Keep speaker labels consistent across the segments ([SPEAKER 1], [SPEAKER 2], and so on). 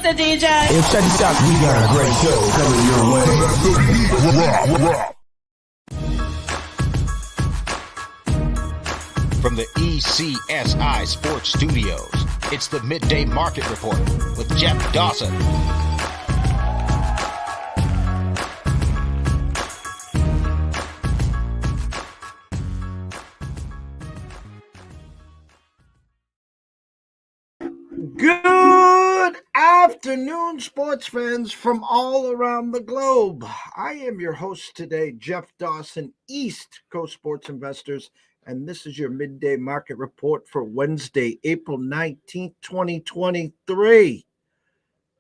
[SPEAKER 1] Mr. DJ.
[SPEAKER 2] Hey, check this out. We got a great show coming your way.
[SPEAKER 3] From the ECSI Sports Studios, it's the Midday Market Report with Jeff Dawson.
[SPEAKER 4] Good afternoon, sports fans from all around the globe. I am your host today, Jeff Dawson, East Coast Sports Investors, and this is your Midday Market Report for Wednesday, April 19th, 2023.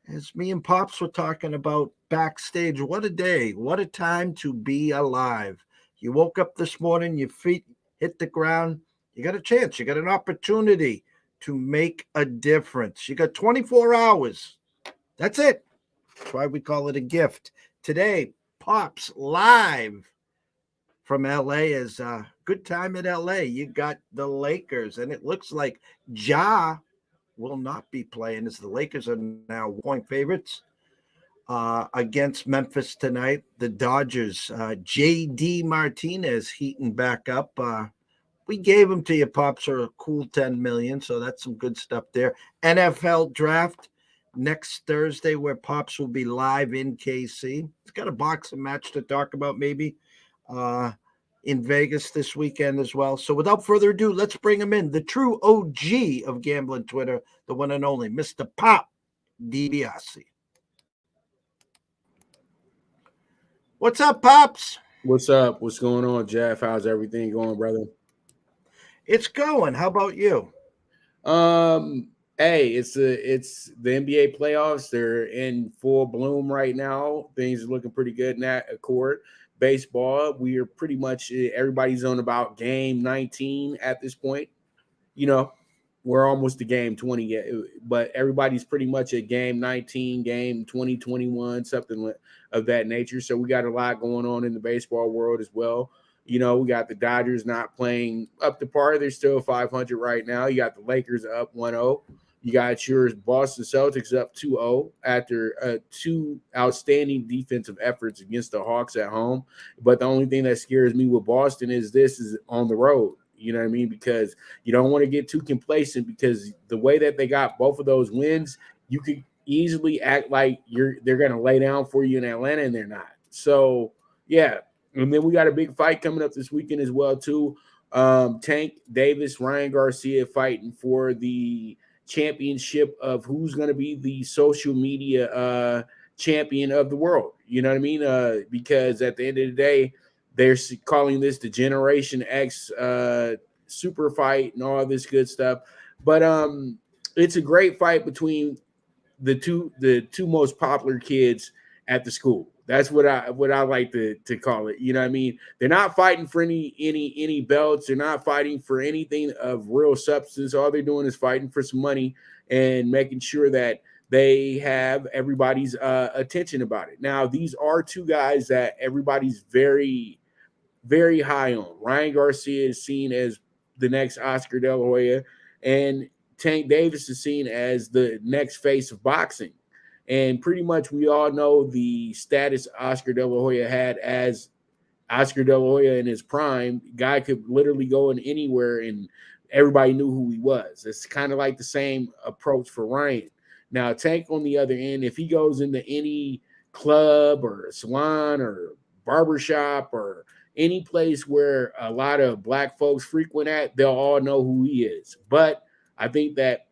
[SPEAKER 4] As me and Pops were talking about backstage, what a day, what a time to be alive. You woke up this morning, your feet hit the ground, you got a chance, you got an opportunity to make a difference. You got 24 hours. That's it. That's why we call it a gift. Today, Pops live from LA is a good time at LA. You got the Lakers, and it looks like Ja will not be playing as the Lakers are now point favorites against Memphis tonight. The Dodgers, JD Martinez heating back up. We gave them to you, Pops, for a cool $10 million, so that's some good stuff there. NFL draft next Thursday, where Pops will be live in KC. He's got a boxing match to talk about maybe in Vegas this weekend as well. So without further ado, let's bring him in. The true OG of gambling Twitter, the one and only Mr. Pop DiBiase. What's up, Pops?
[SPEAKER 5] What's up? What's going on, Jeff? How's everything going, brother?
[SPEAKER 4] It's going. How about you?
[SPEAKER 5] Hey, it's the NBA playoffs. They're in full bloom right now. Things are looking pretty good in that court. Baseball, we are pretty much everybody's on about game 19 at this point. You know, we're almost to game 20 yet, but everybody's pretty much at game 19, game 20, 21, something of that nature. So we got a lot going on in the baseball world as well. You know, we got the Dodgers not playing up to par. They're still 500 right now. You got the Lakers up 1-0. You got your Boston Celtics up 2-0 after two outstanding defensive efforts against the Hawks at home. But the only thing that scares me with Boston is this is on the road. You know what I mean? Because you don't want to get too complacent, because the way that they got both of those wins, you could easily act like they're going to lay down for you in Atlanta, and they're not. So, yeah. And then we got a big fight coming up this weekend as well, too. Tank Davis, Ryan Garcia fighting for the championship of who's going to be the social media champion of the world. You know what I mean? Because at the end of the day, they're calling this the Generation X super fight and all this good stuff. But it's a great fight between the two most popular kids at the school. That's what I like to call it. You know what I mean? They're not fighting for any belts. They're not fighting for anything of real substance. All they're doing is fighting for some money and making sure that they have everybody's attention about it. Now, these are two guys that everybody's very, very high on. Ryan Garcia is seen as the next Oscar De La Hoya, and Tank Davis is seen as the next face of boxing. And pretty much we all know the status Oscar De La Hoya had as Oscar De La Hoya in his prime. Guy could literally go in anywhere and everybody knew who he was. It's kind of like the same approach for Ryan. Now, Tank on the other end, if he goes into any club or salon or barbershop or any place where a lot of black folks frequent at, they'll all know who he is. But I think that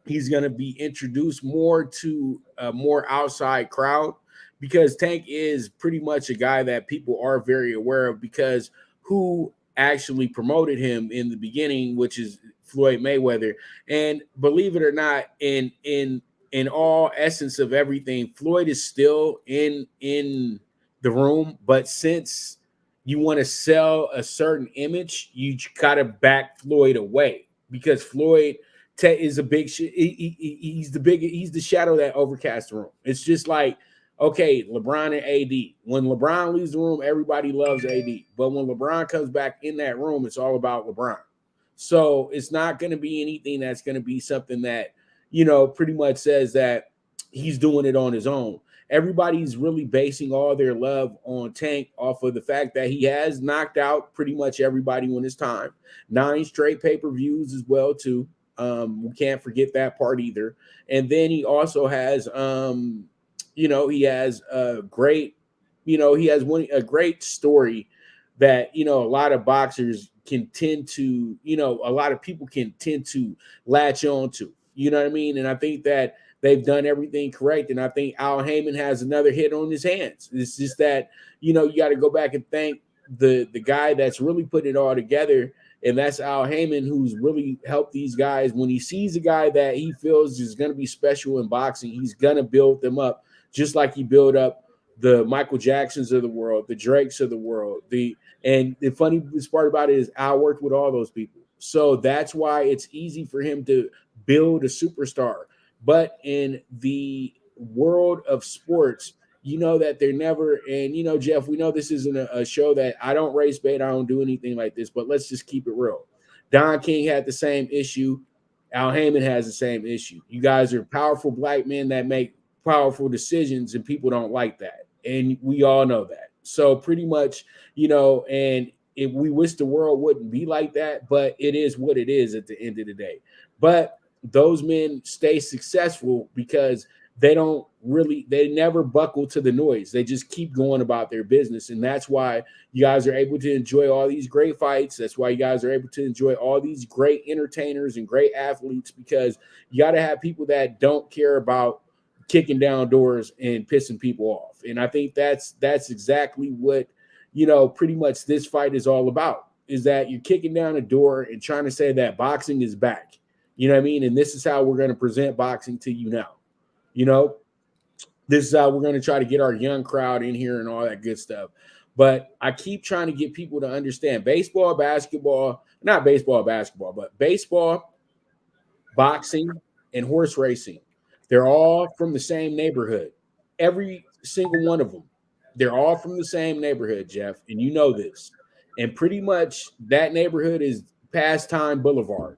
[SPEAKER 5] he's going to be introduced more to a more outside crowd, because Tank is pretty much a guy that people are very aware of, because who actually promoted him in the beginning, which is Floyd Mayweather. And believe it or not, in all essence of everything, Floyd is still in the room. But since you want to sell a certain image, you got to back Floyd away, because Floyd is a big he's the shadow that overcasts the room. It's just like, okay, LeBron and AD. When LeBron leaves the room, everybody loves AD. But when LeBron comes back in that room, it's all about LeBron. So it's not going to be anything that's going to be something that, you know, pretty much says that he's doing it on his own. Everybody's really basing all their love on Tank off of the fact that he has knocked out pretty much everybody when it's time. 9 straight pay-per-views as well too. We can't forget that part either. And then he also has he has a great, he has a great story that, a lot of boxers can tend to, a lot of people can tend to latch on to. You know what I mean? And I think that they've done everything correct. And I think Al Heyman has another hit on his hands. It's just that, you got to go back and thank the guy that's really put it all together. And that's Al Heyman, who's really helped these guys. When he sees a guy that he feels is going to be special in boxing, he's going to build them up, just like he built up the Michael Jacksons of the world, the Drakes of the world. And the funniest part about it is Al worked with all those people. So that's why it's easy for him to build a superstar. But in the world of sports, that they're never, and Jeff, we know this isn't a show that I don't race bait, I don't do anything like this, but let's just keep it real. Don King had the same issue. Al Heyman has the same issue. You guys are powerful black men that make powerful decisions, and people don't like that. And we all know that. So pretty much, and if we wish the world wouldn't be like that, but it is what it is at the end of the day. But those men stay successful because they never buckle to the noise. They just keep going about their business. And that's why you guys are able to enjoy all these great fights. That's why you guys are able to enjoy all these great entertainers and great athletes, because you got to have people that don't care about kicking down doors and pissing people off. And I think that's exactly what, pretty much this fight is all about, is that you're kicking down a door and trying to say that boxing is back. You know what I mean? And this is how we're going to present boxing to you now. This is how we're going to try to get our young crowd in here and all that good stuff. But I keep trying to get people to understand baseball, basketball, but baseball, boxing, and horse racing. They're all from the same neighborhood. Every single one of them. They're all from the same neighborhood, Jeff, and you know this. And pretty much that neighborhood is Pastime Boulevard,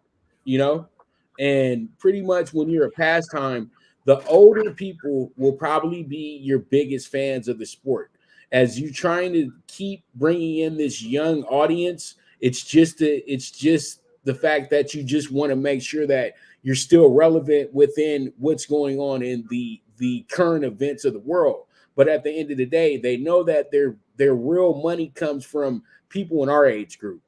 [SPEAKER 5] And pretty much when you're a pastime, the older people will probably be your biggest fans of the sport. As you're trying to keep bringing in this young audience, it's just the fact that you just want to make sure that you're still relevant within what's going on in the current events of the world. But at the end of the day, they know that their real money comes from people in our age group.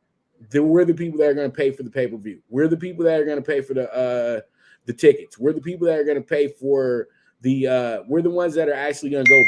[SPEAKER 5] We're the people that are going to pay for the pay-per-view. We're the people that are going to pay for the tickets. We're the people that are going to pay for we're the ones that are actually going to go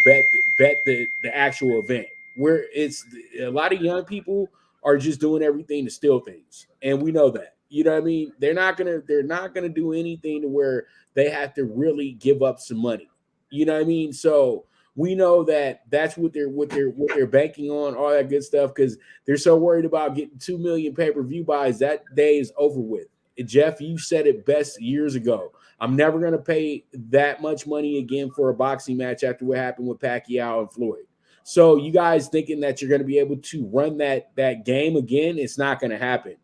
[SPEAKER 5] bet the actual event. Where it's a lot of young people are just doing everything to steal things, and we know that. You know what I mean? They're not gonna do anything to where they have to really give up some money. You know what I mean? So we know that that's what they're banking on, all that good stuff, because they're so worried about getting 2 million pay-per-view buys. That day is over with. Jeff, you said it best years ago. I'm never going to pay that much money again for a boxing match after what happened with Pacquiao and Floyd. So you guys thinking that you're going to be able to run that game again, it's not going to happen.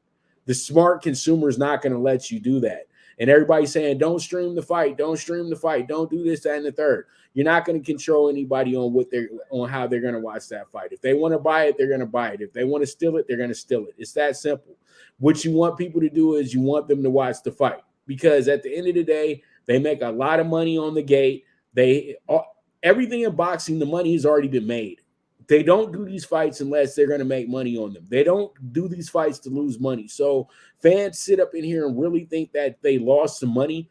[SPEAKER 5] The smart consumer is not going to let you do that. And everybody's saying, don't stream the fight, don't do this, that, and the third. You're not going to control anybody on how they're going to watch that fight. If they want to buy it, they're going to buy it. If they want to steal it, they're going to steal it. It's that simple. What you want people to do is you want them to watch the fight, because at the end of the day, they make a lot of money on the gate. Everything in boxing, the money has already been made. They don't do these fights unless they're going to make money on them. They don't do these fights to lose money. So fans sit up in here and really think that they lost some money.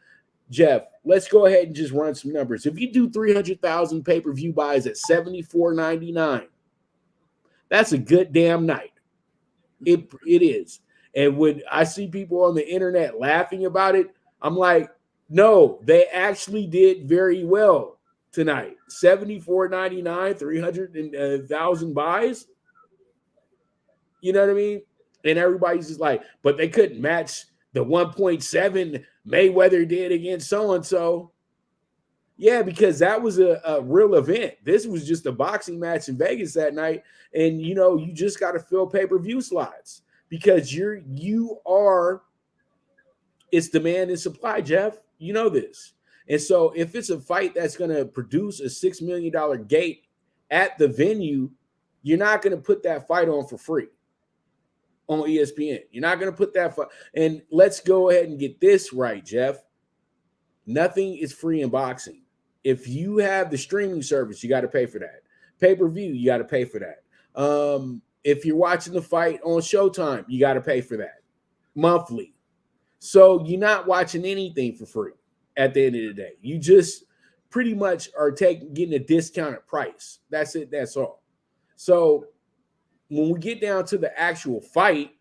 [SPEAKER 5] Jeff, let's go ahead and just run some numbers. If you do 300,000 pay-per-view buys at $74.99, that's a good damn night. It is. And when I see people on the internet laughing about it, I'm like, no, they actually did very well tonight. $74.99, 300,000 buys. You know what I mean? And everybody's just like, but they couldn't match the 1.7 Mayweather did against so-and-so. Yeah, because that was a real event. This was just a boxing match in Vegas that night. And, you just got to fill pay-per-view slots, because it's demand and supply, Jeff. You know this. And so if it's a fight that's going to produce a $6 million gate at the venue, you're not going to put that fight on for free on ESPN. You're not going to put that fight. And let's go ahead and get this right, Jeff. Nothing is free in boxing. If you have the streaming service, you got to pay for that. Pay-per-view, you got to pay for that. If you're watching the fight on Showtime, you got to pay for that monthly. So you're not watching anything for free at the end of the day. You just pretty much are getting a discounted price. That's it. That's all. So when we get down to the actual fight,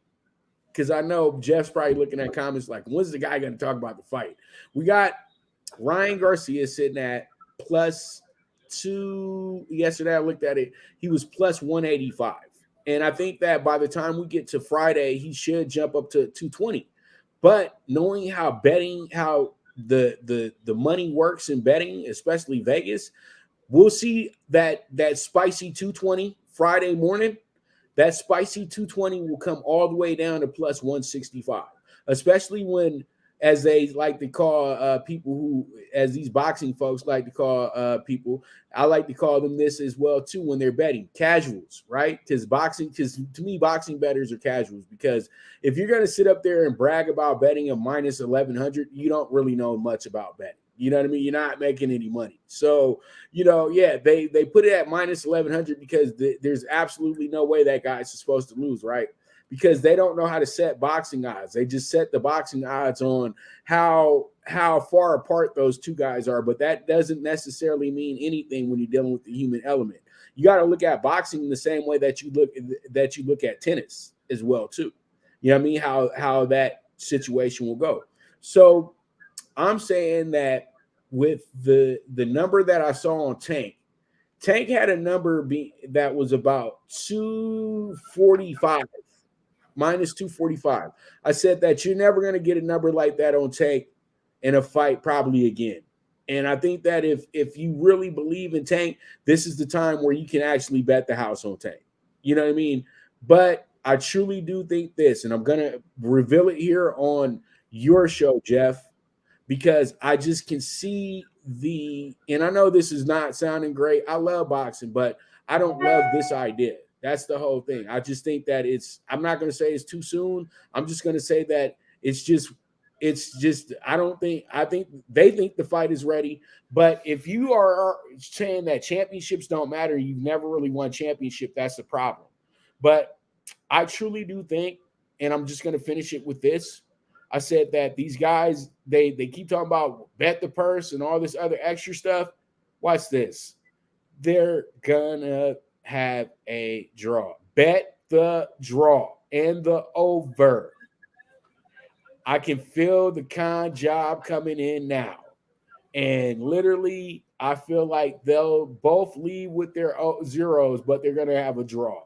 [SPEAKER 5] because I know Jeff's probably looking at comments like, when's the guy going to talk about the fight? We got Ryan Garcia sitting at +2. Yesterday I looked at it. He was +185. And I think that by the time we get to Friday, he should jump up to 220. But knowing how the money works in betting, especially Vegas, we'll see that spicy 220 Friday morning. That spicy 220 will come all the way down to +165, especially when, as they like to call people who, as these boxing folks like to call people, I like to call them this as well too when they're betting, casuals, right? Because to me, boxing bettors are casuals, because if you're going to sit up there and brag about betting a -1100, you don't really know much about betting. You know what I mean? You're not making any money. So, they put it at -1100 because there's absolutely no way that guy's supposed to lose, right? Because they don't know how to set boxing odds. They just set the boxing odds on how far apart those two guys are. But that doesn't necessarily mean anything when you're dealing with the human element. You got to look at boxing in the same way that you look at tennis as well, too. You know what I mean? How that situation will go. So I'm saying that with the number that I saw on Tank had a number that was about 245, -245. I said that you're never going to get a number like that on Tank in a fight probably again. And I think that if you really believe in Tank, this is the time where you can actually bet the house on Tank. You know what I mean? But I truly do think this, and I'm going to reveal it here on your show, Jeff, because I just can see and I know this is not sounding great. I love boxing, but I don't love this idea. That's the whole thing. I just think that I'm not going to say it's too soon. I'm just going to say that I think they think the fight is ready. But if you are saying that championships don't matter, you've never really won championship, that's the problem. But I truly do think, and I'm just going to finish it with this. I said that these guys, they keep talking about bet the purse and all this other extra stuff. Watch this. They're going to have a draw. Bet the draw and the over. I can feel the con job coming in now. And literally, I feel like they'll both leave with their zeros, but they're going to have a draw.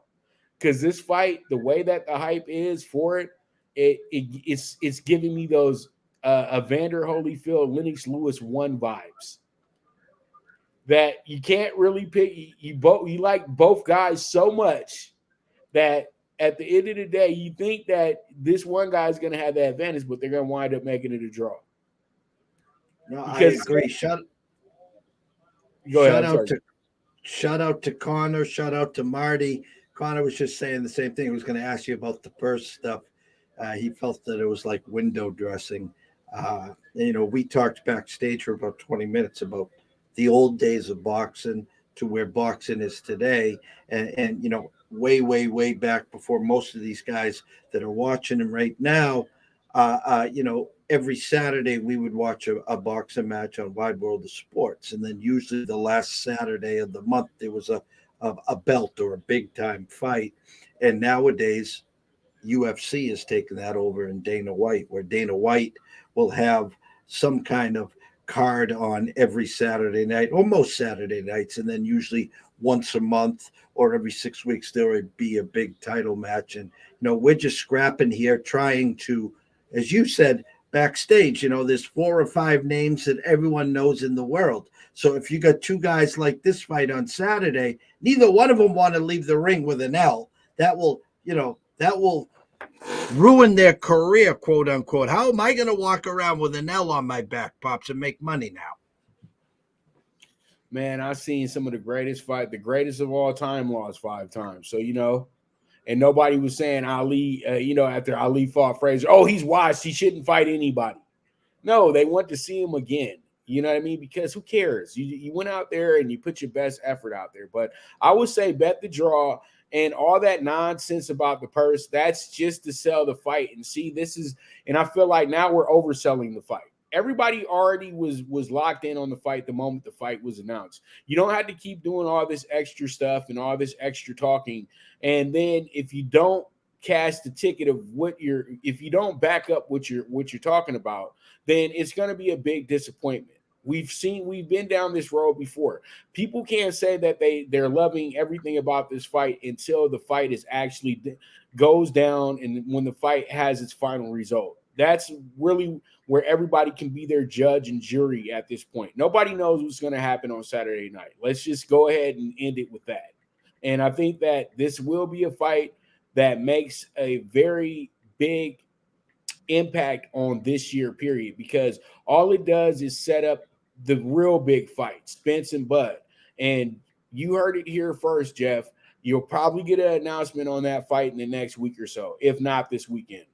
[SPEAKER 5] Because this fight, the way that the hype is for it, it's giving me those Evander Holyfield, Lennox Lewis 1 vibes. That you can't really pick. You like both guys so much that at the end of the day, you think that this one guy is going to have the advantage, but they're going to wind up making it a draw.
[SPEAKER 4] No, because, I agree. Shout out to Connor. Shout out to Marty. Connor was just saying the same thing. He was going to ask you about the purse stuff. He felt that it was like window dressing. We talked backstage for about 20 minutes about the old days of boxing to where boxing is today. And way back before most of these guys that are watching him right now, every Saturday we would watch a boxing match on Wide World of Sports. And then usually the last Saturday of the month, there was a belt or a big time fight. And nowadays, UFC has taken that over in Dana White, where Dana White will have some kind of card on every Saturday night, or most Saturday nights, and then usually once a month or every 6 weeks there would be a big title match. And we're just scrapping here, trying to, as you said backstage, there's 4 or 5 names that everyone knows in the world. So if you got 2 guys like this fight on Saturday, neither one of them want to leave the ring with an L. That will ruin their career, quote unquote. How am I going to walk around with an L on my back, Pops, and make money now?
[SPEAKER 5] Man, I've seen some of the greatest fight, the greatest of all time lost 5 times. So, and nobody was saying Ali, after Ali fought Frazier, oh, he's washed. He shouldn't fight anybody. No, they want to see him again. You know what I mean? Because who cares? You went out there and you put your best effort out there. But I would say bet the draw and all that nonsense about the purse. That's just to sell the fight. And see, and I feel like now we're overselling the fight. Everybody already was locked in on the fight the moment the fight was announced. You don't have to keep doing all this extra stuff and all this extra talking. And then if you don't cash the ticket of if you don't back up what you're talking about, then it's going to be a big disappointment. We've been down this road before. People can't say that they're loving everything about this fight until the fight is actually goes down and when the fight has its final result. That's really where everybody can be their judge and jury at this point. Nobody knows what's going to happen on Saturday night. Let's just go ahead and end it with that. And I think that this will be a fight that makes a very big impact on this year period, because all it does is set up the real big fight, Spence and Bud. And you heard it here first, Jeff. You'll probably get an announcement on that fight in the next week or so, if not this weekend.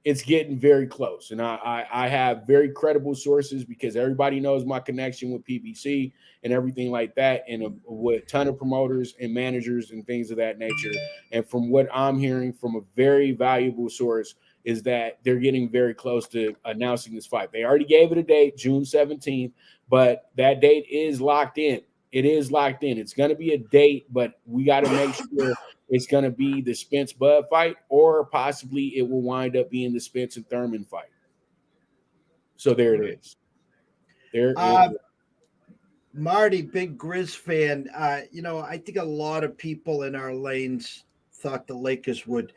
[SPEAKER 5] It's getting very close. And I have very credible sources because everybody knows my connection with PBC and everything like that, and with a ton of promoters and managers and things of that nature. And from what I'm hearing from a very valuable source is that they're getting very close to announcing this fight. They already gave it a date, June 17th, but that date is locked in. It is locked in. It's going to be a date, but we got to make sure it's going to be the Spence-Bud fight, or possibly it will wind up being the Spence and Thurman fight. So there it is.
[SPEAKER 4] Marty, big Grizz fan. I think a lot of people in our lanes thought the Lakers would,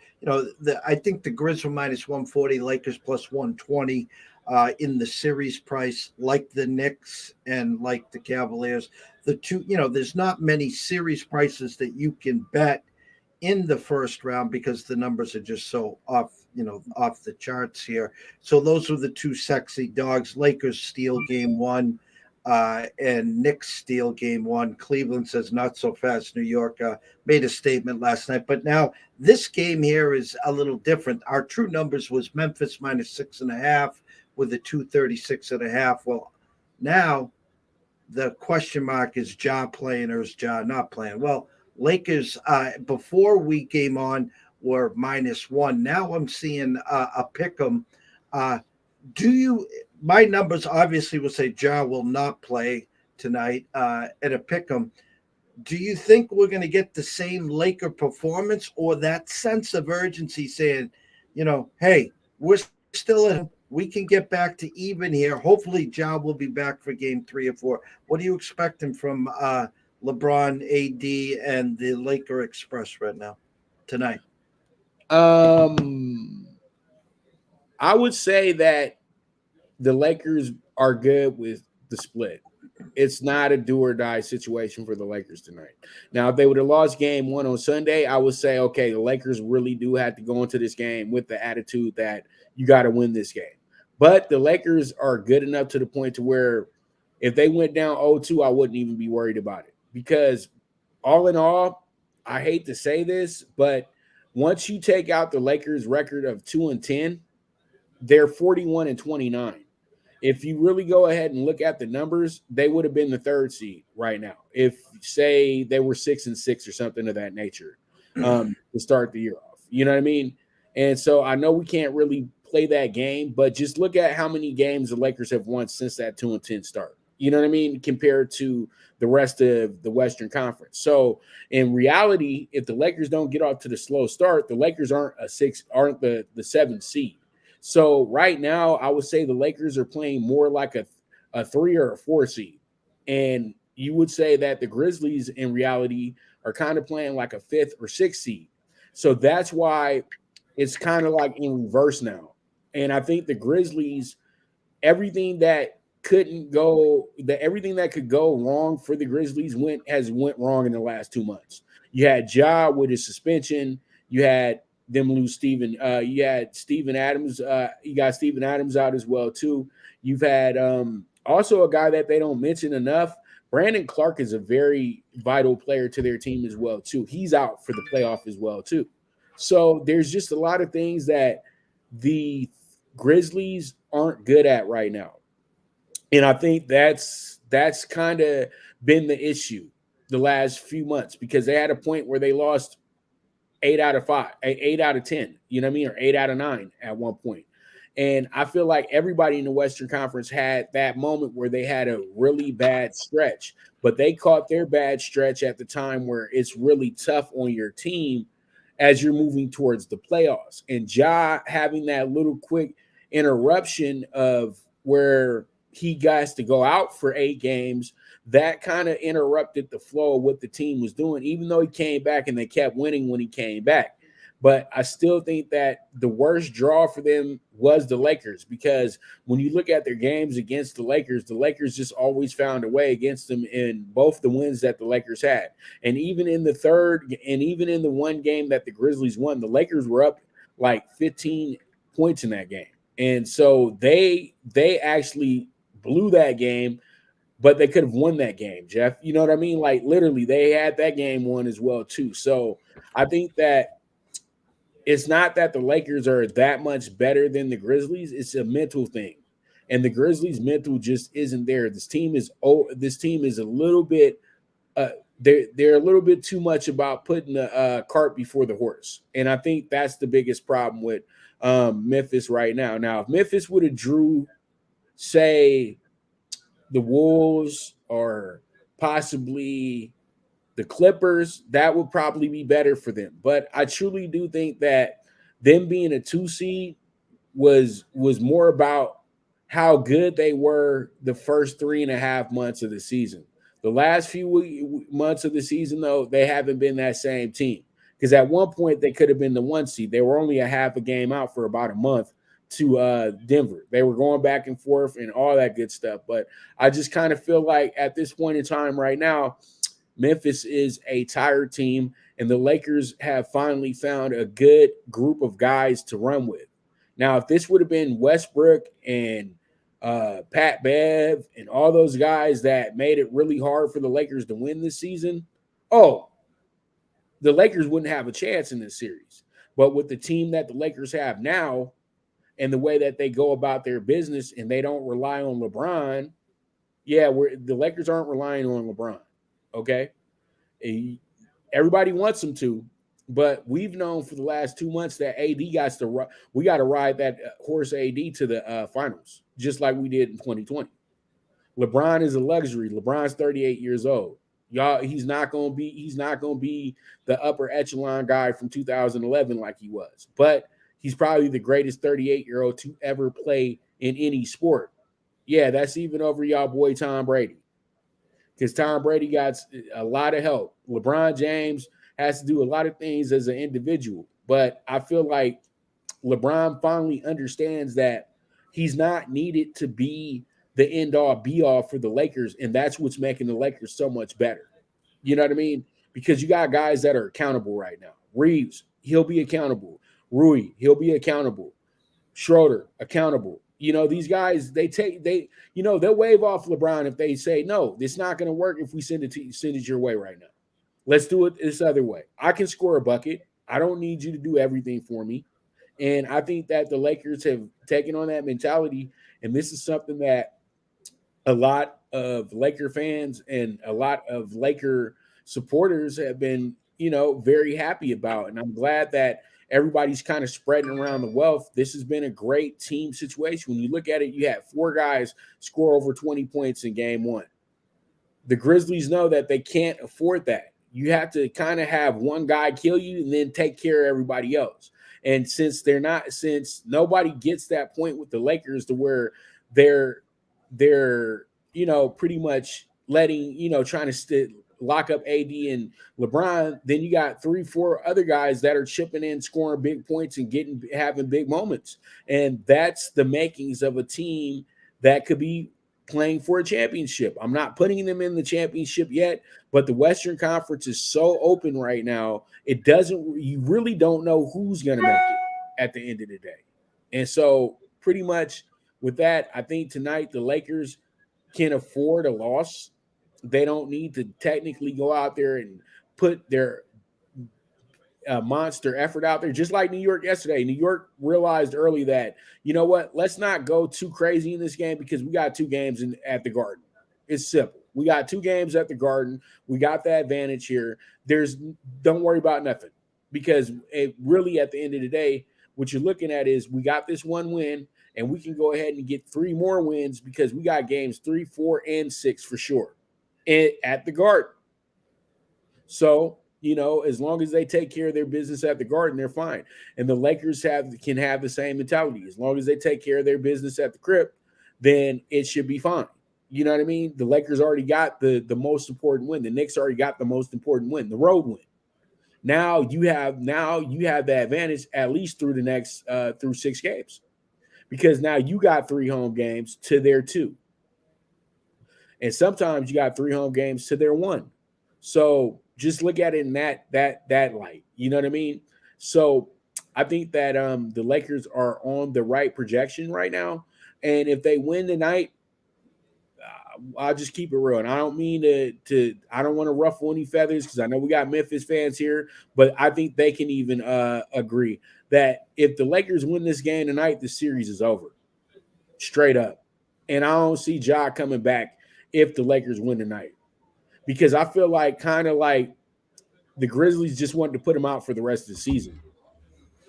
[SPEAKER 4] I think the Grizz were minus 140, Lakers plus 120 in the series price, like the Knicks and like the Cavaliers. The two, there's not many series prices that you can bet in the first round because the numbers are just so off the charts here. So those were the two sexy dogs. Lakers steal game one. And Knicks steal game one. Cleveland says not so fast. New York made a statement last night. But now this game here is a little different. Our true numbers was Memphis minus 6.5 with a 236.5. Well, now the question mark is Ja playing or is Ja not playing? Well, Lakers, before we came on, were -1. Now I'm seeing a pick 'em. My numbers obviously will say Ja will not play tonight at a pick 'em. Do you think we're going to get the same Laker performance, or that sense of urgency saying, hey, we're still in, we can get back to even here. Hopefully Ja will be back for game 3 or 4. What are you expecting from LeBron, AD, and the Laker Express right now tonight?
[SPEAKER 5] I would say that the Lakers are good with the split. It's not a do or die situation for the Lakers tonight. Now, if they would have lost game 1 on Sunday, I would say, okay, the Lakers really do have to go into this game with the attitude that you got to win this game. But the Lakers are good enough to the point to where if they went down 0-2, I wouldn't even be worried about it. Because all in all, I hate to say this, but once you take out the Lakers' record of 2-10, they're 41-29. If you really go ahead and look at the numbers, they would have been the 3rd seed right now. If, say, they were 6-6 or something of that nature to start the year off. You know what I mean? And so I know we can't really play that game, but just look at how many games the Lakers have won since that 2-10 start. You know what I mean? Compared to the rest of the Western Conference. So in reality, if the Lakers don't get off to the slow start, the Lakers aren't the 7th seed. So right now, I would say the Lakers are playing more like a 3 or a 4 seed. And you would say that the Grizzlies in reality are kind of playing like a 5th or 6th seed. So that's why it's kind of like in reverse now. And I think the Grizzlies, everything that could go wrong for the Grizzlies went wrong in the last 2 months. You had Ja with his suspension. You had them lose Steven. You had Steven Adams. You got Steven Adams out as well too. You've had also a guy that they don't mention enough, Brandon Clark is a very vital player to their team as well, too. He's out for the playoff as well, too. So there's just a lot of things that the Grizzlies aren't good at right now. And I think that's kind of been the issue the last few months because they had a point where they lost 8 out of 5, 8 out of 10, you know what I mean, or 8 out of 9 at one point. And I feel like everybody in the Western Conference had that moment where they had a really bad stretch, but they caught their bad stretch at the time where it's really tough on your team as you're moving towards the playoffs. And Ja having that little quick interruption of where he got to go out for 8 games, that kind of interrupted the flow of what the team was doing, even though he came back and they kept winning when he came back. But I still think that the worst draw for them was the Lakers because when you look at their games against the Lakers just always found a way against them in both the wins that the Lakers had. And even in the third and even in the one game that the Grizzlies won, the Lakers were up like 15 points in that game. And so they actually blew that game, but they could have won that game, Jeff. You know what I mean? Like literally they had that game won as well too. So I think that it's not that the Lakers are that much better than the Grizzlies. It's a mental thing. And the Grizzlies mental just isn't there. This team is a little bit they're a little bit too much about putting the cart before the horse. And I think that's the biggest problem with Memphis right now. Now, if Memphis would have drew, say, the Wolves or possibly the Clippers, that would probably be better for them. But I truly do think that them being a 2 seed was more about how good they were the first 3.5 months of the season. The last few months of the season, though, they haven't been that same team. Because at one point they could have been the 1 seed. They were only a half a game out for about a month to Denver. They were going back and forth and all that good stuff. But I just kind of feel like at this point in time right now, Memphis is a tired team, and the Lakers have finally found a good group of guys to run with. Now, if this would have been Westbrook and Pat Bev and all those guys that made it really hard for the Lakers to win this season, the Lakers wouldn't have a chance in this series. But with the team that the Lakers have now and the way that they go about their business and they don't rely on LeBron, the Lakers aren't relying on LeBron. Okay. Everybody wants him to, but we've known for the last 2 months that we got to ride that horse AD to the finals, just like we did in 2020. LeBron is a luxury. LeBron's 38 years old. Y'all, he's not gonna be the upper echelon guy from 2011 like he was, but he's probably the greatest 38-year-old to ever play in any sport. Yeah, that's even over y'all boy Tom Brady. Because Tom Brady got a lot of help. LeBron James has to do a lot of things as an individual. But I feel like LeBron finally understands that he's not needed to be the end-all, be-all for the Lakers, and that's what's making the Lakers so much better. You know what I mean? Because you got guys that are accountable right now. Reeves, he'll be accountable. Rui, he'll be accountable. Schroeder, accountable. You know, these guys, they'll wave off LeBron if they say, no, it's not going to work if we send it your way right now. Let's do it this other way. I can score a bucket. I don't need you to do everything for me. And I think that the Lakers have taken on that mentality. And this is something that a lot of Laker fans and a lot of Laker supporters have been, very happy about. And I'm glad that everybody's kind of spreading around the wealth. This has been a great team situation. When you look at it, you had 4 guys score over 20 points in game 1. The Grizzlies know that they can't afford that. You have to kind of have one guy kill you and then take care of everybody else. And since nobody gets that point with the Lakers to where they're pretty much letting, trying to lock up AD and LeBron, then you got 3-4 other guys that are chipping in, scoring big points and having big moments. And that's the makings of a team that could be playing for a championship. I'm not putting them in the championship yet, but the Western Conference is so open right now. You really don't know who's going to make it at the end of the day. And so pretty much with that, I think tonight the Lakers can afford a loss. They don't need to technically go out there and put their monster effort out there, just like New York yesterday. New York realized early that, you know what, let's not go too crazy in this game because we got 2 games at the Garden. It's simple. We got 2 games at the Garden. We got the advantage here. Don't worry about nothing, because it really, at the end of the day, what you're looking at is we got this 1 win, and we can go ahead and get 3 more wins because we got games 3, 4, and 6 for sure at the Garden. So, as long as they take care of their business at the Garden, they're fine. And the Lakers can have the same mentality. As long as they take care of their business at the Crypt, then it should be fine. You know what I mean? The Lakers already got the most important win. The Knicks already got the most important win, the road win. Now you have the advantage at least through the next through 6 games, because now you got 3 home games to their 2, and sometimes you got 3 home games to their 1. So just look at it in that light. You know what I mean? So I think that the Lakers are on the right projection right now, and if they win tonight, I'll just keep it real. And I don't mean I don't want to ruffle any feathers, because I know we got Memphis fans here, but I think they can even agree that if the Lakers win this game tonight, the series is over. Straight up. And I don't see Ja coming back if the Lakers win tonight, because I feel like kind of like the Grizzlies just wanted to put him out for the rest of the season,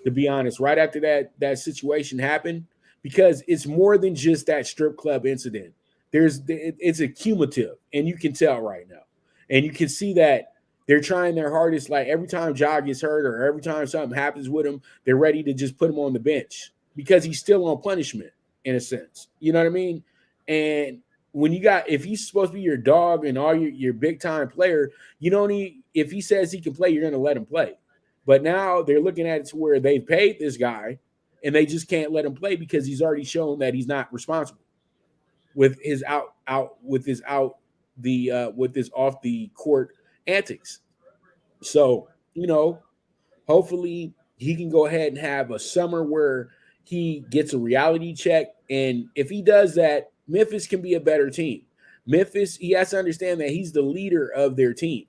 [SPEAKER 5] to be honest, right after that situation happened, because it's more than just that strip club incident. It's a cumulative, and you can tell right now. And you can see that they're trying their hardest. Like every time Ja gets hurt or every time something happens with him, they're ready to just put him on the bench because he's still on punishment in a sense. You know what I mean? And if he's supposed to be your dog and all your big time player, you don't need, if he says he can play, you're going to let him play. But now they're looking at it to where they've paid this guy and they just can't let him play because he's already shown that he's not responsible with his with his off the court antics. So, hopefully he can go ahead and have a summer where he gets a reality check. And if he does that, Memphis can be a better team. Memphis, he has to understand that he's the leader of their team.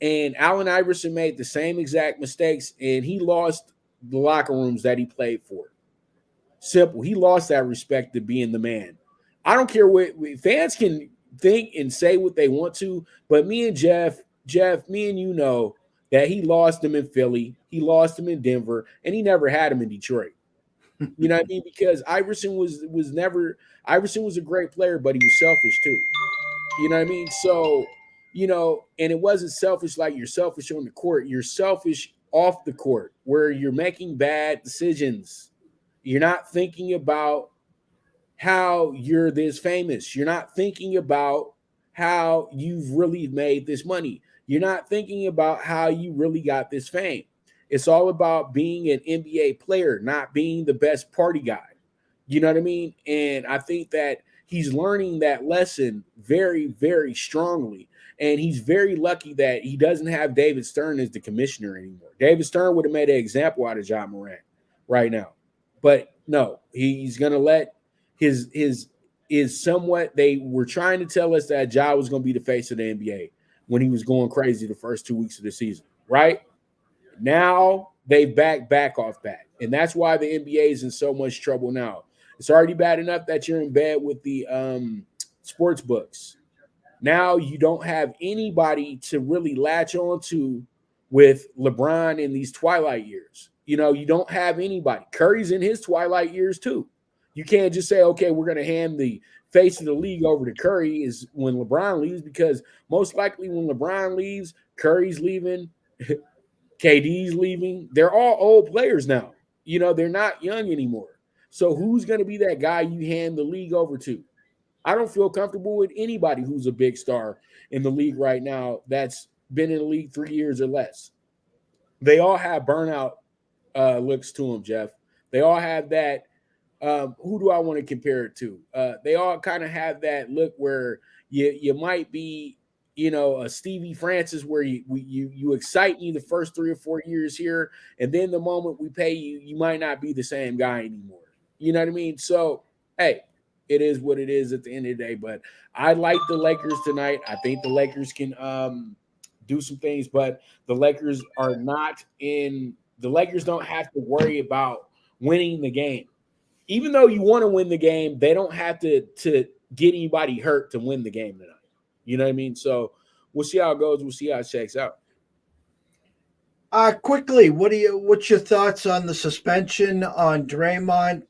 [SPEAKER 5] And Allen Iverson made the same exact mistakes, and he lost the locker rooms that he played for. Simple. He lost that respect to being the man. I don't care what fans can think and say what they want to, but me and Jeff, me and you know that he lost him in Philly, he lost him in Denver, and he never had him in Detroit. You know what I mean? Because Iverson was a great player, but he was selfish too. You know what I mean? So, and it wasn't selfish like you're selfish on the court. You're selfish off the court where you're making bad decisions. You're not thinking about how you're this famous. You're not thinking about how you've really made this money. You're not thinking about how you really got this fame. It's all about being an NBA player, not being the best party guy. You know what I mean? And I think that he's learning that lesson very, very strongly. And he's very lucky that he doesn't have David Stern as the commissioner anymore. David Stern would have made an example out of Ja Morant right now. But no, he's going to let his somewhat, they were trying to tell us that Ja was going to be the face of the NBA when he was going crazy the first 2 weeks of the season, right? Now they back off that. And that's why the NBA is in so much trouble now. It's already bad enough that you're in bed with the sports books. Now you don't have anybody to really latch on to with LeBron in these twilight years. You don't have anybody. Curry's in his twilight years too. You can't just say, okay, we're going to hand the face of the league over to Curry is when LeBron leaves, because most likely when LeBron leaves, Curry's leaving, KD's leaving. They're all old players now. They're not young anymore. So who's going to be that guy you hand the league over to? I don't feel comfortable with anybody who's a big star in the league right now that's been in the league 3 years or less. They all have burnout looks to them, Jeff. They all have that. Who do I want to compare it to? They all kind of have that look where you might be, a Stevie Francis, where you excite me the first 3 or 4 years here, and then the moment we pay you, you might not be the same guy anymore. You know what I mean? So, hey, it is what it is at the end of the day. But I like the Lakers tonight. I think the Lakers can do some things, but the Lakers are not in. The Lakers don't have to worry about winning the game. Even though you want to win the game, they don't have to get anybody hurt to win the game tonight. You know what I mean? So we'll see how it goes. We'll see how it shakes out.
[SPEAKER 4] Quickly, what's your thoughts on the suspension on Draymond?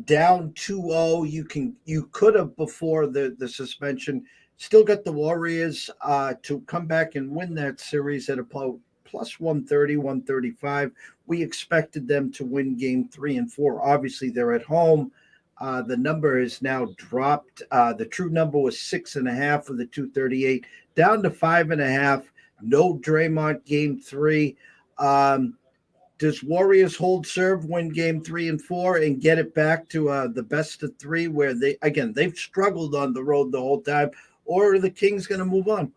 [SPEAKER 4] Down 2-0. You could have before the suspension still got the Warriors to come back and win that series at about plus 130, 135. We expected them to win game 3 and 4. Obviously, they're at home. The number is now dropped. The true number was 6.5 for the 238, down to 5.5. No Draymond game 3. Does Warriors hold serve, win game 3 and 4, and get it back to the best of 3, where they've struggled on the road the whole time, or are the Kings going to move on?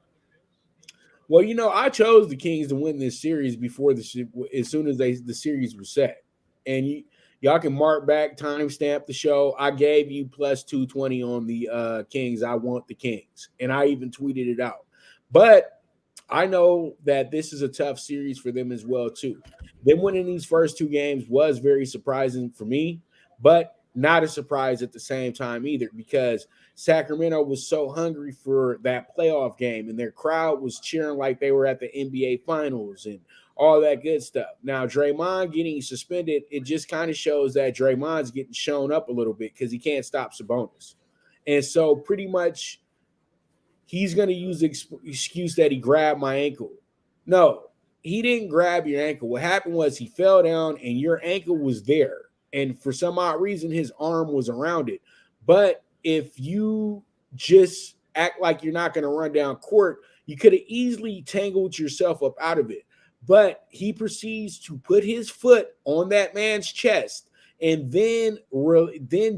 [SPEAKER 5] Well, I chose the Kings to win this series before as soon as the series was set, and y'all can mark back, timestamp the show. I gave you plus 220 on the Kings. I want the Kings, and I even tweeted it out. But I know that this is a tough series for them as well, too. Them winning these first 2 games was very surprising for me, but not a surprise at the same time either, because Sacramento was so hungry for that playoff game, and their crowd was cheering like they were at the NBA Finals and all that good stuff. Now, Draymond getting suspended, it just kind of shows that Draymond's getting shown up a little bit because he can't stop Sabonis. And so pretty much he's going to use the excuse that he grabbed my ankle. No, he didn't grab your ankle. What happened was he fell down and your ankle was there. And for some odd reason, his arm was around it. But if you just act like you're not going to run down court, you could have easily tangled yourself up out of it. But he proceeds to put his foot on that man's chest and then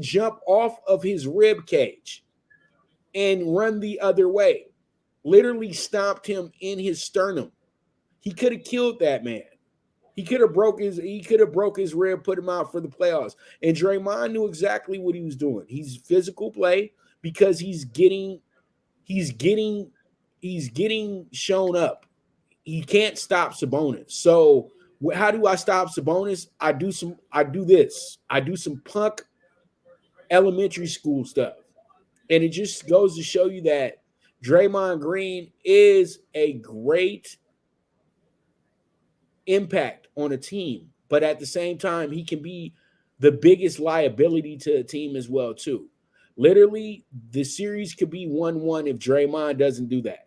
[SPEAKER 5] jump off of his rib cage and run the other way. Literally stomped him in his sternum. He could have killed that man. He could have broke his rib, put him out for the playoffs. And Draymond knew exactly what he was doing. He's physical play because he's getting shown up. He can't stop Sabonis. So how do I stop Sabonis? I do some punk elementary school stuff. And it just goes to show you that Draymond Green is a great impact on a team, but at the same time, he can be the biggest liability to a team as well, too. Literally, the series could be 1-1 if Draymond doesn't do that.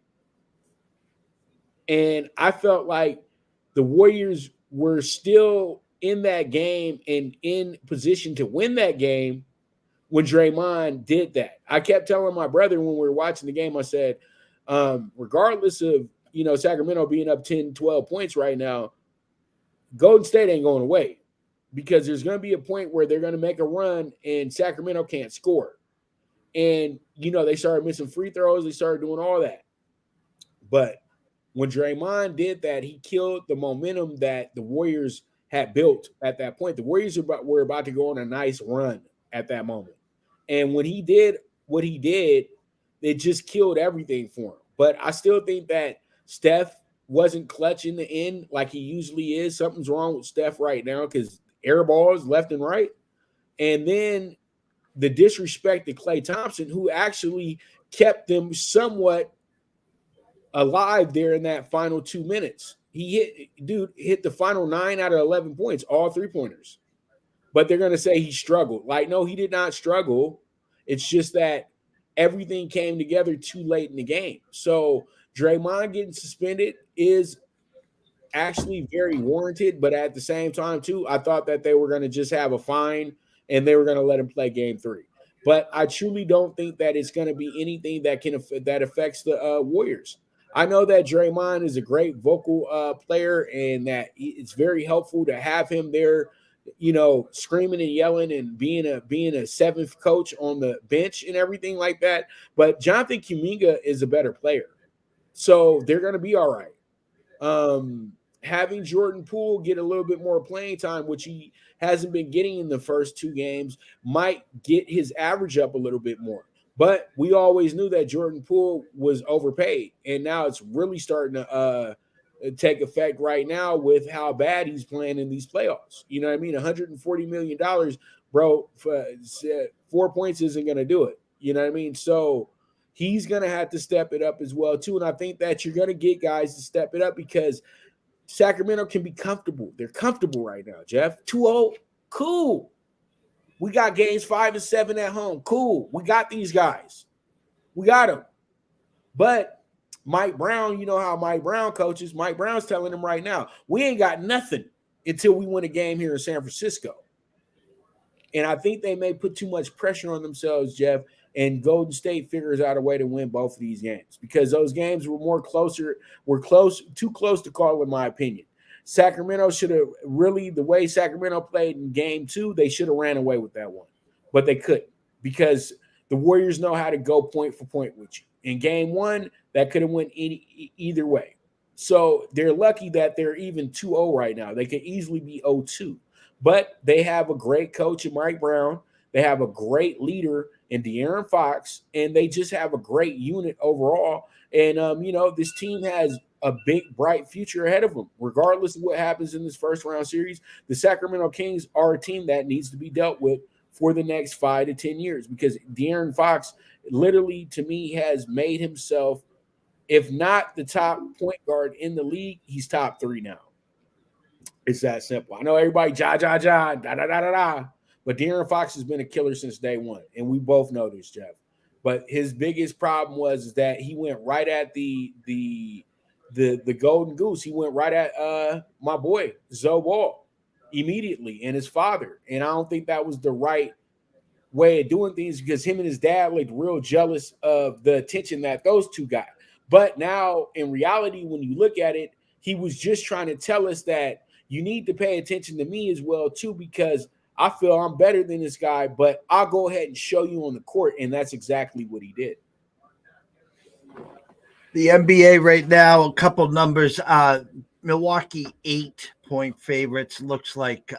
[SPEAKER 5] And I felt like the Warriors were still in that game and in position to win that game when Draymond did that. I kept telling my brother when we were watching the game, I said, regardless of, Sacramento being up 10, 12 points right now, Golden State ain't going away because there's going to be a point where they're going to make a run and Sacramento can't score. And, they started missing free throws. They started doing all that. But when Draymond did that, he killed the momentum that the Warriors had built at that point. The Warriors were about to go on a nice run at that moment. And when he did what he did, it just killed everything for him. But I still think that Steph wasn't clutch in the end like he usually is. Something's wrong with Steph right now because air balls left and right. And then the disrespect to Klay Thompson, who actually kept them somewhat alive there in that final 2 minutes. He hit the final 9 out of 11 points, all 3-pointers. But they're going to say he struggled. Like, no, he did not struggle. It's just that everything came together too late in the game. So Draymond getting suspended is actually very warranted, but at the same time, too, I thought that they were going to just have a fine and they were going to let him play game 3. But I truly don't think that it's going to be anything that affects the Warriors. I know that Draymond is a great vocal player and that it's very helpful to have him there, screaming and yelling and being a seventh coach on the bench and everything like that. But Jonathan Kuminga is a better player. So they're going to be all right. having Jordan Poole get a little bit more playing time, which he hasn't been getting in the first 2 games, might get his average up a little bit more. But we always knew that Jordan Poole was overpaid, and now it's really starting to take effect right now with how bad he's playing in these playoffs. You know what I mean? $140 million, bro, for 4 points isn't going to do it. You know what I mean? So he's going to have to step it up as well, too. And I think that you're going to get guys to step it up because Sacramento can be comfortable. They're comfortable right now, Jeff. 2-0, cool. We got games 5 and 7 at home. Cool. We got these guys. We got them. But Mike Brown, you know how Mike Brown coaches. Mike Brown's telling them right now, we ain't got nothing until we win a game here in San Francisco. And I think they may put too much pressure on themselves, Jeff, and Golden State figures out a way to win both of these games because those games were too close to call, in my opinion. Sacramento should have really, the way Sacramento played in game 2, they should have ran away with that one, but they couldn't because the Warriors know how to go point for point with you. In game 1, that could have went either way. So they're lucky that they're even 2-0 right now. They could easily be 0-2, but they have a great coach in Mike Brown. They have a great leader in De'Aaron Fox, and they just have a great unit overall. And, this team has a big, bright future ahead of them. Regardless of what happens in this first-round series, the Sacramento Kings are a team that needs to be dealt with for the next 5 to 10 years because De'Aaron Fox literally, to me, has made himself, if not the top point guard in the league, he's top 3 now. It's that simple. I know everybody, da-da-da-da, but De'Aaron Fox has been a killer since day one, and we both know this, Jeff. But his biggest problem was that he went right at the golden goose. He went right at my boy, Zoe Ball, immediately, and his father. And I don't think that was the right way of doing things because him and his dad looked real jealous of the attention that those two got. But now, in reality, when you look at it, he was just trying to tell us that you need to pay attention to me as well, too, because I feel I'm better than this guy, but I'll go ahead and show you on the court, and that's exactly what he did.
[SPEAKER 4] The NBA right now, a couple numbers. Milwaukee 8-point favorites. Looks like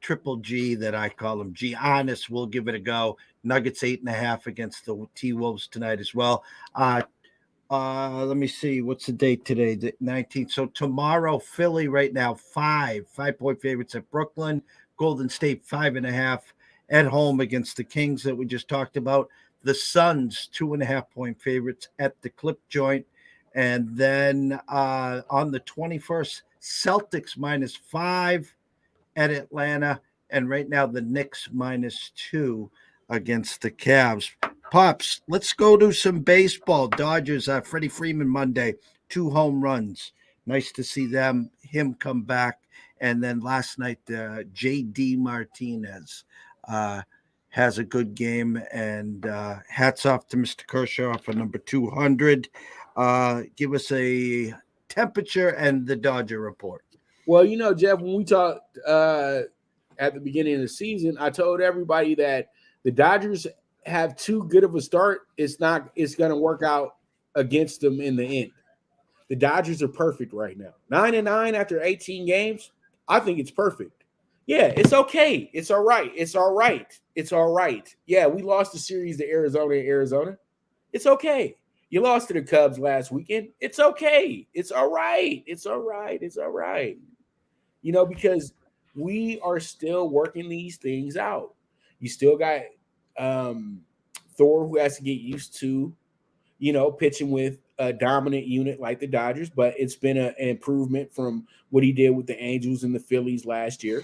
[SPEAKER 4] Triple G, that I call him Giannis, will give it a go. Nuggets 8.5 against the T-Wolves tonight as well. Let me see. What's the date today? The 19th. So tomorrow, Philly right now, 5-point favorites at Brooklyn. Golden State 5.5 at home against the Kings that we just talked about. The Suns 2.5-point favorites at the Clip Joint. And then on the 21st, Celtics -5 at Atlanta. And right now, the Knicks -2 against the Cavs. Pops, let's go to some baseball. Dodgers, Freddie Freeman Monday, 2 home runs. Nice to see him come back. And then last night, J.D. Martinez has a good game. And hats off to Mr. Kershaw for number 200. Give us a temperature and the Dodger report.
[SPEAKER 5] Well, Jeff, when we talked at the beginning of the season, I told everybody that the Dodgers have too good of a start. It's going to work out against them in the end. The Dodgers are perfect right now. 9-9 after 18 games. I think it's perfect. Yeah, it's okay. It's all right. It's all right. It's all right. Yeah, we lost the series to Arizona. It's okay. You lost to the Cubs last weekend. It's okay. It's all right. It's all right. It's all right. Because we are still working these things out. You still got Thor, who has to get used to, pitching with a dominant unit like the Dodgers, but it's been an improvement from what he did with the Angels and the Phillies last year.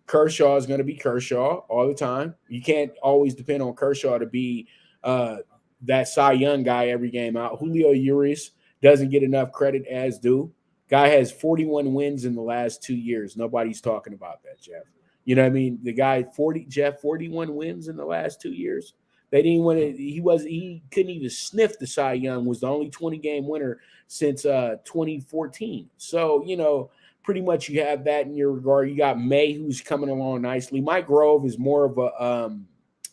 [SPEAKER 5] Kershaw is going to be Kershaw all the time. You can't always depend on Kershaw to be that Cy Young guy every game out. Julio Urias doesn't get enough credit as due. Guy has 41 wins in the last 2 years. Nobody's talking about that, Jeff. You know what I mean? The guy 41 wins in the last 2 years. They didn't want to. He couldn't even sniff the Cy Young. Was the only 20-game winner since 2014. So pretty much you have that in your regard. You got May, who's coming along nicely. Mike Grove is more of a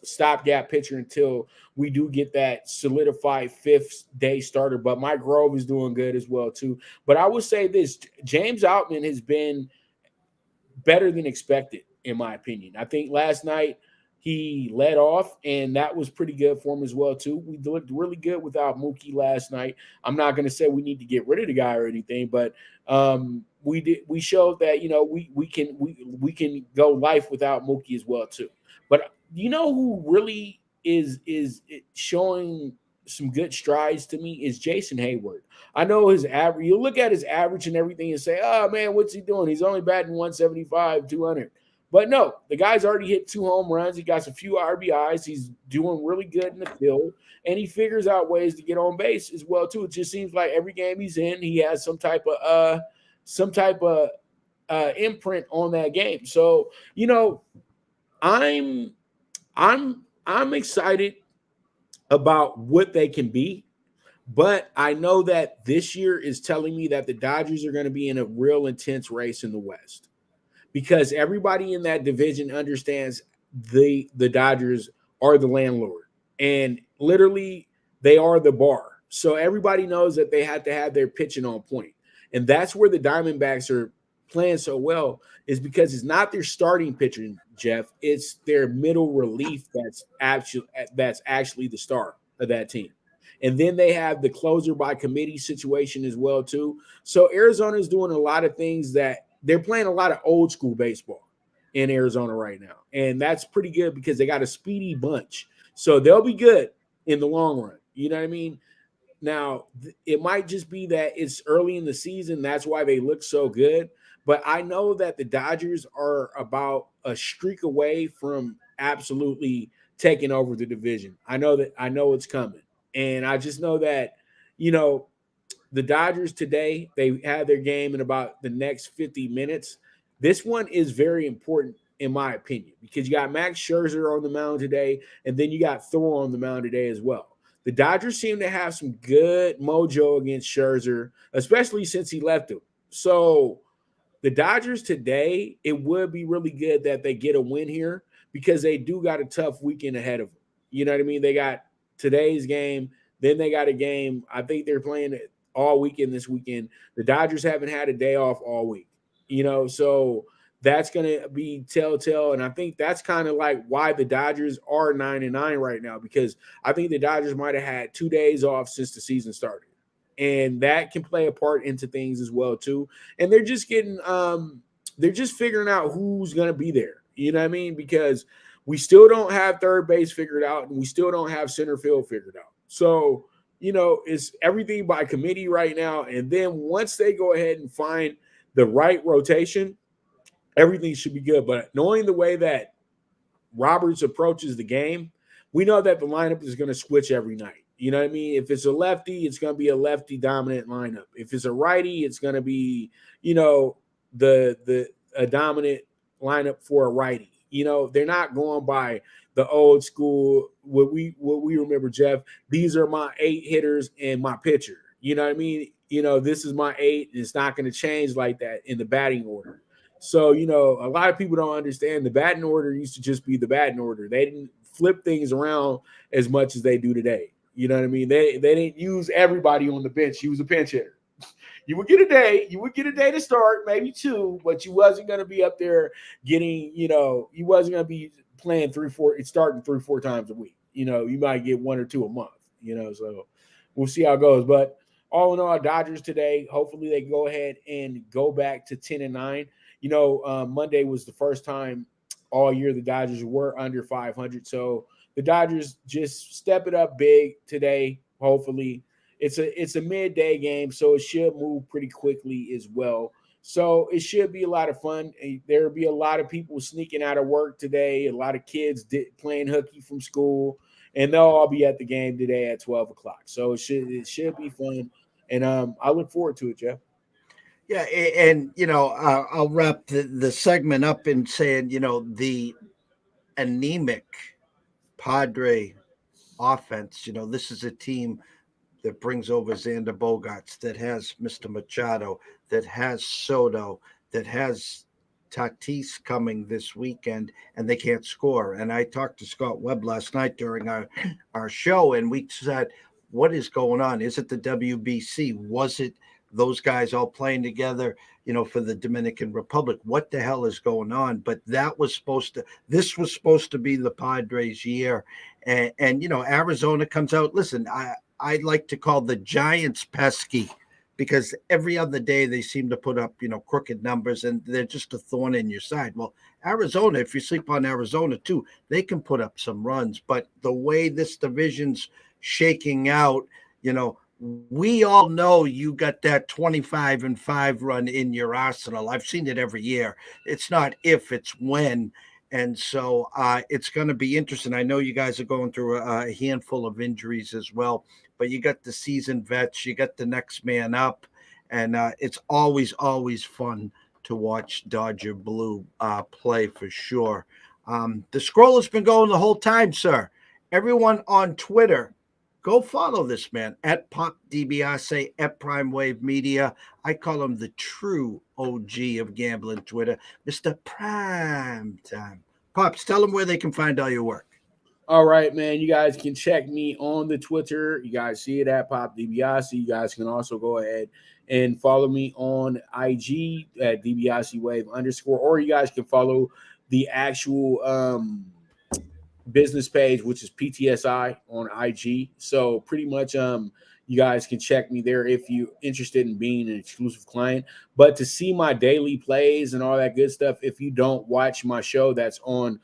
[SPEAKER 5] stopgap pitcher until we do get that solidified fifth day starter. But Mike Grove is doing good as well too. But I would say this: James Outman has been better than expected, in my opinion. I think last night he led off, and that was pretty good for him as well too. We looked really good without Mookie last night. I'm not going to say we need to get rid of the guy or anything, but we showed that we can go life without Mookie as well too. But you know who really is showing some good strides to me is Jason Hayward. I know his average. You look at his average and everything and say, "Oh man, what's he doing? He's only batting 175, 200." But no, the guy's already hit 2 home runs. He got a few RBIs. He's doing really good in the field, and he figures out ways to get on base as well too. It just seems like every game he's in, he has some type of imprint on that game. So I'm excited about what they can be. But I know that this year is telling me that the Dodgers are going to be in a real intense race in the West because everybody in that division understands the Dodgers are the landlord and literally they are the bar. So everybody knows that they have to have their pitching on point. And that's where the Diamondbacks are playing so well is because it's not their starting pitcher, Jeff. It's their middle relief that's actually the star of that team. And then they have the closer by committee situation as well, too. So Arizona is doing a lot of things that they're playing a lot of old school baseball in Arizona right now. And that's pretty good because they got a speedy bunch. So they'll be good in the long run. You know what I mean? Now, it might just be that it's early in the season. That's why they look so good. But I know that the Dodgers are about a streak away from absolutely taking over the division. I know it's coming. And I just know that, the Dodgers today, they have their game in about the next 50 minutes. This one is very important, in my opinion, because you got Max Scherzer on the mound today, and then you got Thor on the mound today as well. The Dodgers seem to have some good mojo against Scherzer, especially since he left them. So the Dodgers today, it would be really good that they get a win here because they do got a tough weekend ahead of them. You know what I mean? They got today's game, then they got a game. I think they're playing it all weekend this weekend. The Dodgers haven't had a day off all week, so that's going to be telltale. And I think that's kind of like why the Dodgers are 9-9 right now, because I think the Dodgers might have had 2 days off since the season started. And that can play a part into things as well, too. And they're just getting they're just figuring out who's going to be there. You know what I mean? Because we still don't have third base figured out, and we still don't have center field figured out. So, it's everything by committee right now. And then once they go ahead and find the right rotation, everything should be good. But knowing the way that Roberts approaches the game, we know that the lineup is going to switch every night. You know what I mean? If it's a lefty, it's going to be a lefty dominant lineup. If it's a righty, it's going to be, a dominant lineup for a righty. They're not going by the old school, what we remember, Jeff. These are my 8 hitters and my pitcher. You know what I mean? This is my 8. It's not going to change like that in the batting order. So, a lot of people don't understand the batting order used to just be the batting order. They didn't flip things around as much as they do today. You know what I mean? They didn't use everybody on the bench. You was a pinch hitter. You would get a day. You would get a day to start, maybe 2, but you wasn't going to be up there getting, you wasn't going to be playing 3-4, starting 3-4 times a week. You might get 1 or 2 a month, so we'll see how it goes. But all in all, Dodgers today, hopefully they go ahead and go back to 10-9. Monday was the first time all year the Dodgers were under 500. So the Dodgers just step it up big today, hopefully. It's a midday game, so it should move pretty quickly as well. So it should be a lot of fun. There'll be a lot of people sneaking out of work today, a lot of kids playing hooky from school, and they'll all be at the game today at 12 o'clock. So it should be fun, and I look forward to it, Jeff.
[SPEAKER 4] Yeah, and I'll wrap the segment up in saying, the anemic Padre offense, this is a team that brings over Xander Bogaerts, that has Mr. Machado, that has Soto, that has Tatis coming this weekend, and they can't score. And I talked to Scott Webb last night during our show, and we said, what is going on? Is it the WBC? Was it those guys all playing together, for the Dominican Republic? What the hell is going on? But this was supposed to be the Padres year. And Arizona comes out. Listen, I like to call the Giants pesky, because every other day they seem to put up, crooked numbers, and they're just a thorn in your side. Well, Arizona, if you sleep on Arizona too, they can put up some runs. But the way this division's shaking out, we all know you got that 25-5 run in your arsenal. I've seen it every year. It's not if, it's when. And so it's going to be interesting. I know you guys are going through a handful of injuries as well, but you got the seasoned vets, you got the next man up, and it's always, always fun to watch Dodger Blue play for sure. The scroll has been going the whole time, sir. Everyone on Twitter, go follow this man at Pop DiBiase, at Prime Wave Media. I call him the true OG of gambling Twitter, Mr. Prime Time. Pops, tell them where they can find all your work.
[SPEAKER 5] All right, man. You guys can check me on the Twitter. You guys see it at Pop DiBiase. You guys can also go ahead and follow me on IG at DiBiase Wave _, or you guys can follow the actual business page, which is PTSI on IG. So pretty much you guys can check me there if you're interested in being an exclusive client. But to see my daily plays and all that good stuff, if you don't watch my show, that's on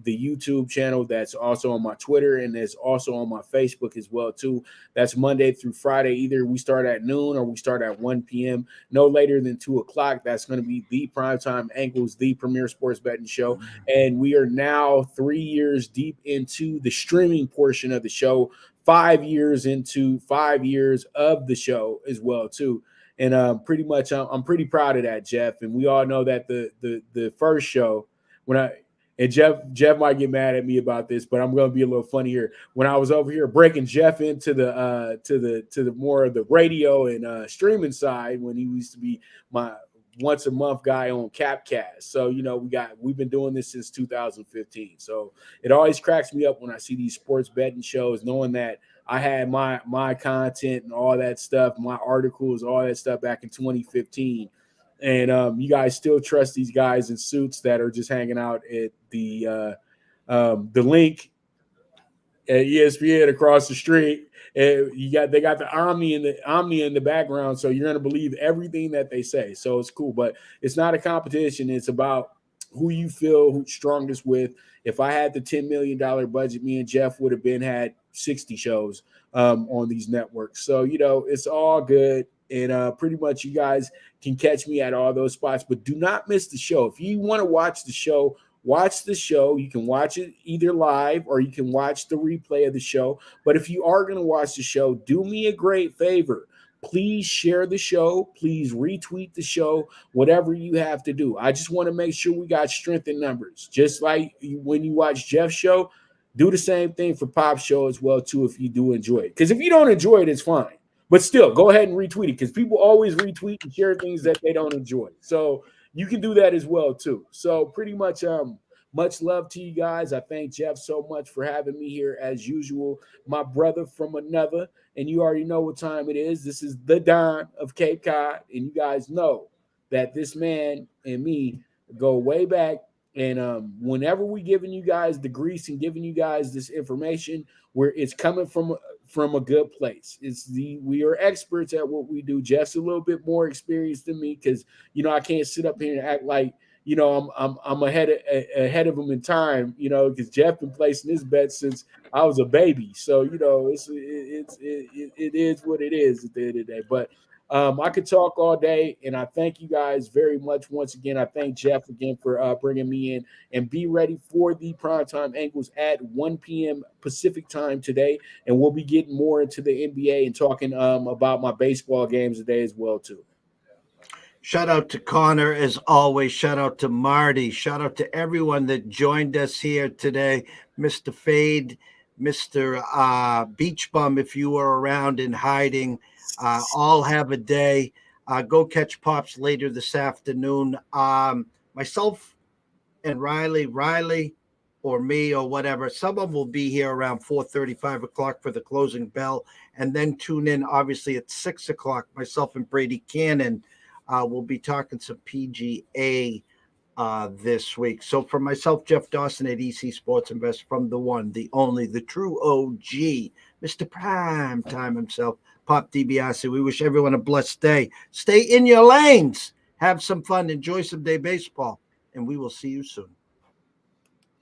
[SPEAKER 5] the YouTube channel, that's also on my Twitter, and it's also on my Facebook as well too. That's Monday through Friday. Either we start at noon or we start at 1 p.m. no later than 2 o'clock. That's going to be the Primetime Angles, the premier sports betting show. And we are now 3 years deep into the streaming portion of the show, 5 years into 5 years of the show as well too. And pretty much I'm pretty proud of that, Jeff. And we all know that the first show, and Jeff might get mad at me about this, but I'm going to be a little funny here. When I was over here breaking Jeff into the more of the radio and streaming side, when he used to be my once a month guy on Capcast. So, we've been doing this since 2015. So it always cracks me up when I see these sports betting shows, knowing that I had my content and all that stuff, my articles, all that stuff back in 2015. And you guys still trust these guys in suits that are just hanging out at the link at ESPN across the street. And they got the Omni in the background, so you're gonna believe everything that they say. So it's cool, but it's not a competition. It's about who you feel who's strongest with. If I had the $10 million budget, me and Jeff would have had 60 shows on these networks. So it's all good. And pretty much you guys can catch me at all those spots, but do not miss the show. If you want to watch the show, watch the show. You can watch it either live or you can watch the replay of the show. But if you are going to watch the show, do me a great favor. Please share the show. Please retweet the show, whatever you have to do. I just want to make sure we got strength in numbers. Just like when you watch Jeff's show, do the same thing for Pop's show as well, too, if you do enjoy it. Because if you don't enjoy it, it's fine. But still, go ahead and retweet it, because people always retweet and share things that they don't enjoy. So you can do that as well, too. So pretty much much love to you guys. I thank Jeff so much for having me here as usual. My brother from another, and you already know what time it is. This is the Don of Cape Cod, and you guys know that this man and me go way back. And whenever we giving you guys the grease and giving you guys this information, where it's coming from a good place. We are experts at what we do. Jeff's a little bit more experienced than me, because I can't sit up here and act like I'm ahead of him in time, because Jeff been placing his bets since I was a baby. So it is what it is at the end of the day. But I could talk all day, and I thank you guys very much. Once again, I thank Jeff again for bringing me in, and be ready for the Primetime Angles at 1 p.m. Pacific time today. And we'll be getting more into the NBA and talking about my baseball games today as well, too.
[SPEAKER 4] Shout out to Connor, as always. Shout out to Marty. Shout out to everyone that joined us here today. Mr. Fade, Mr. Beach Bum, if you were around and hiding. All have a day. Go catch Pops later this afternoon. myself and Riley, or me or whatever. Some of them will be here around 4:30, 5 o'clock for the closing bell, and then tune in obviously at 6 o'clock. Myself and Brady Cannon will be talking some PGA this week. So for myself, Jeff Dawson at EC Sports Invest, from the one, the only, the true OG, Mr. Prime Time himself, Pop DiBiase, we wish everyone a blessed day. Stay in your lanes. Have some fun. Enjoy some day baseball. And we will see you soon.